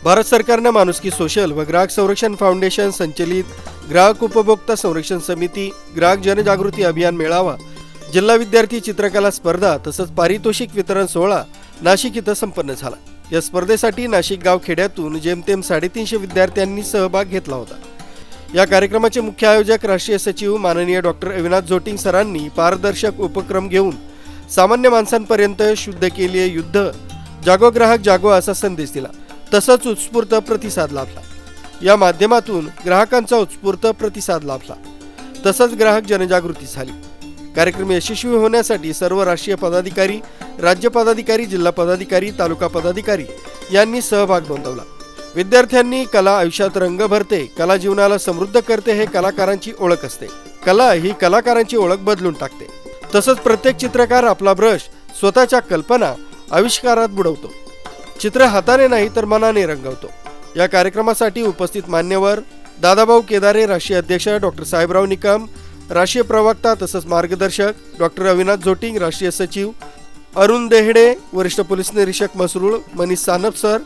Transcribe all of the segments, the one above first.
भारत सरकारने माणुसकी सोशल व ग्राहक संरक्षण फाउंडेशन संचलित ग्राहक उपभोक्ता संरक्षण समिती ग्राहक जनजागृती अभियान मेळावा, जिल्हा विद्यार्थी चित्रकला स्पर्धा तसंच पारितोषिक वितरण सोहळा नाशिक इथं संपन्न झाला। या स्पर्धेसाठी नाशिक गाव खेड्यातून जेमतेम 350 विद्यार्थ्यांनी सहभाग घेतला होता। या कार्यक्रमाचे मुख्य आयोजक राष्ट्रीय सचिव माननीय डॉक्टर अविनाश जोटिंग सरांनी पारदर्शक उपक्रम घेऊन सामान्य माणसांपर्यंत शुद्ध केले युद्ध, जागो ग्राहक जागो असा संदेश दिला। तसंच उत्स्फूर्त प्रतिसाद लाभला। या माध्यमातून ग्राहकांचा उत्स्फूर्त प्रतिसाद लाभला, तसंच ग्राहक जनजागृती झाली। कार्यक्रम यशस्वी होण्यासाठी सर्व राष्ट्रीय पदाधिकारी, राज्य पदाधिकारी, जिल्हा पदाधिकारी, तालुका पदाधिकारी यांनी सहभाग नोंदवला। विद्यार्थ्यांनी कला आयुष्यात रंग भरते, कला जीवनाला समृद्ध करते हे कलाकारांची ओळख असते। कला ही कलाकारांची ओळख बदलून टाकते। तसंच प्रत्येक चित्रकार आपला ब्रश स्वतःच्या कल्पना आविष्कारात बुडवतो। चित्र हाताने नाही तर मनाने रंगवतो। या कार्यक्रमासाठी उपस्थित मान्यवर दादाभाऊ केदारे राष्ट्रीय अध्यक्ष, डॉक्टर साहेबराव निकम राष्ट्रीय प्रवक्ता तसंच मार्गदर्शक, डॉक्टर अविनाश जोटिंग राष्ट्रीय सचिव, अरुण देहडे वरिष्ठ पोलीस निरीक्षक मसरूळ, मनीष सानप सर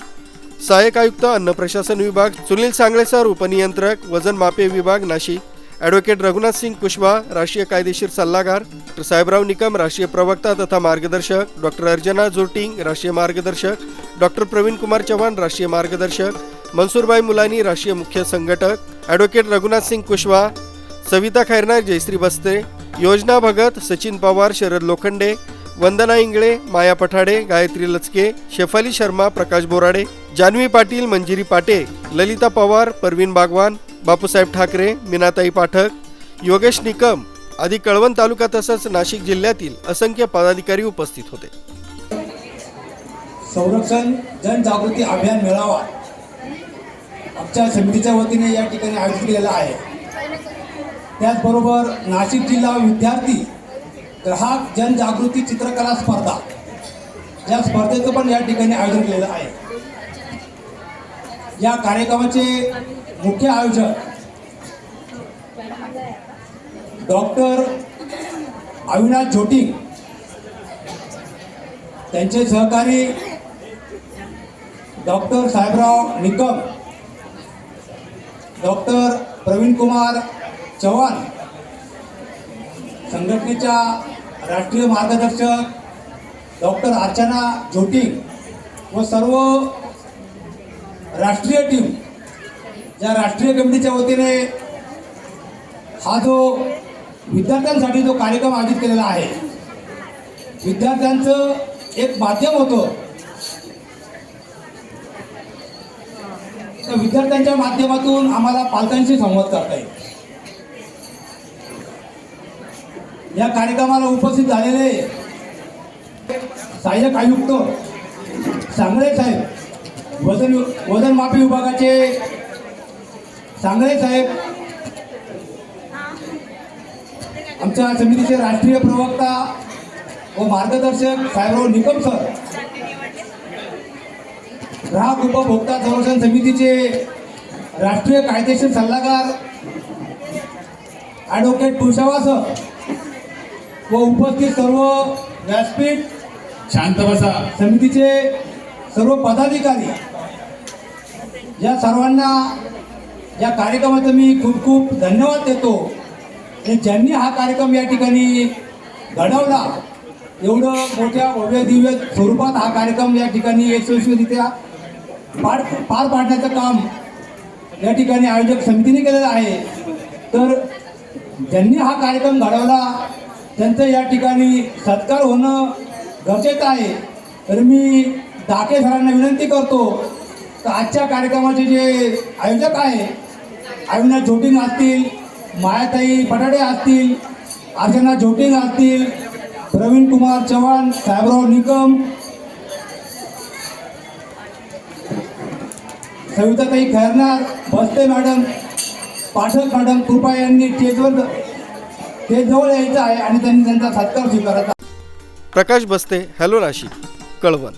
सहाय्यक आयुक्त अन्न प्रशासन विभाग, सुनील सांगळे सर उपनियंत्रक वजन मापे विभाग नाशिक, ॲडव्होकेट रघुनाथ सिंग कुशवा राष्ट्रीय कायदेशीर सल्लागार, डॉक्टर साहेबराव निकम राष्ट्रीय प्रवक्ता तथा मार्गदर्शक, डॉक्टर अर्चना जोटिंग राष्ट्रीय मार्गदर्शक, डॉक्टर प्रवीण कुमार चव्हाण राष्ट्रीय मार्गदर्शक, मनसूरभाई मुलानी राष्ट्रीय मुख्य संघटक, ॲडव्होकेट रघुनाथ सिंग कुशवा, सविता खैरनार, जयश्री बस्ते, योजना भगत, सचिन पवार, शरद लोखंडे, वंदना इंगळे, माया पठाडे, गायत्री लचके, शेफाली शर्मा, प्रकाश बोराडे, जानवी पाटील, मंजिरी पाटे, ललिता पवार, परवीन बागवान, बापूसाहेब ठाकरे, मीनाताई पाठक, योगेश निकम आदी कळवण तालुका तसंच नाशिक जिल्ह्यातील असंख्य पदाधिकारी उपस्थित होते। संरक्षण जनजागृती अभियान मेळावा आमच्या समितीच्या वतीने या ठिकाणी आयोजित केलेला आहे। त्याचबरोबर नाशिक जिल्हा विद्यार्थी ग्राहक जनजागृती चित्रकला स्पर्धा या स्पर्धेचं पण या ठिकाणी आयोजन केलेलं आहे। या कार्यक्रमाचे मुख्य आयोजक डॉक्टर अविनाश जोटिंग, त्यांचे सहकारी डॉक्टर साहेबराव निकम, डॉक्टर प्रवीण कुमार चव्हाण, संघटनेच्या राष्ट्रीय मार्गदर्शक डॉक्टर अर्चना जोटिंग व सर्व राष्ट्रीय टीम, या राष्ट्रीय कमिटीच्या वतीने हा जो विद्यार्थ्यांसाठी जो कार्यक्रम आयोजित केलेला आहे, विद्यार्थ्यांचं एक माध्यम होतं, तर विद्यार्थ्यांच्या माध्यमातून आम्हाला पालकांशी संवाद करता येईल। या कार्यक्रमाला उपस्थित झालेले सहाय्यक आयुक्त सांगळे साहेब, वजन मापी विभागाचे सांगळे साहेब, आमच्या समितीचे राष्ट्रीय प्रवक्ता व मार्गदर्शक साहेबराव निकम सर, ग्राहक उपभोक्ता संरक्षण समितीचे राष्ट्रीय कायदेशीर सल्लागार ॲडव्होकेट कुशवा सर व उपस्थित सर्व व्यासपीठ शांत बसा समितीचे सर्व पदाधिकारी, या सर्वांना या कार्यक्रमाचा मी खूप खूप धन्यवाद देतो। ज्यांनी हा कार्यक्रम या ठिकाणी घडवला, एवढं मोठ्या भव्य दिव्य स्वरूपात हा कार्यक्रम या ठिकाणी यशस्वीरित्या पार पाडण्याचं काम या ठिकाणी आयोजक समितीने केलेलं आहे। तर ज्यांनी हा कार्यक्रम घडवला त्यांचं या ठिकाणी सत्कार होणं गरजेचं आहे। तर मी डाके सरांना विनंती करतो तर आजच्या कार्यक्रमाचे जे आयोजक आहे, अविनाश जोटिंग असतील, मायाताई पठाडे असतील, अर्चना जोटिंग असतील, प्रवीण कुमार चव्हाण, साहेबराव निकम, सविताताई खैरनार, बस्ते मॅडम, पाठक मॅडम, कृपा यांनी स्टेजजवळ यायचं आहे आणि त्यांनी त्यांचा सत्कार स्वीकारायचा। प्रकाश बस्ते, हॅलो नाशिक, कळवण।